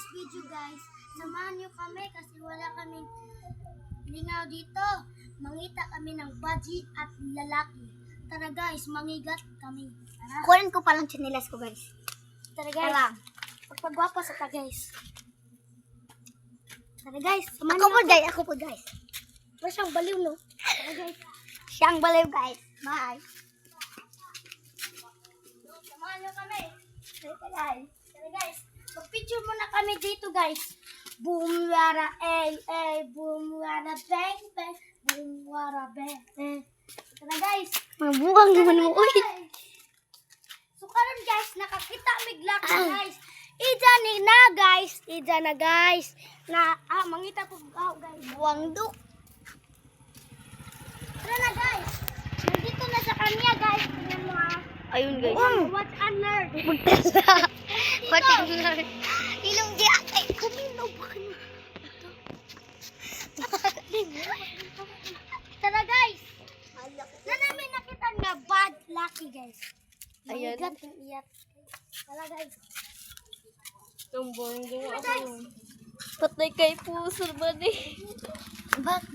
today's video guys, samahan nyo kami kasi wala kaming lingaw dito. Mangita kami ng budget at lalaki. Tara guys, mangigat kami. Tara. Kunin ko palang chinilas ko, guys. Tara guys. Tara. Pagpagwapa sa ta guys. Tara guys, samahan Ako nyo po, guys. Ako po, guys. Parang siyang baliw no. Tara guys. Siyang baliw, guys. Bye. Samahan nyo kami. Tara guys. Tara guys. Mag-picture muna kami dito guys. Boom, wara, boom, wara, bang, bang. Boom, wara, bang, bang. Tara guys. Mabuang naman mo, uy. So karon guys, nakakita mig laki guys. Ija ni na guys. Ija na guys. Mangita po guys. Buwang duk. Tara na guys. Nandito na sa kanya guys. Tingnan mo ha. Ayun, guys. Watch and learn. Pati na. Ilong di atay. Kanino ba kanino? Tara guys. Na namin nakita nga bad lucky guys. Ayan. Mahigat yung iyat. Tara guys. Tumbong Tara guys. Patay kay puso ba ni? Bak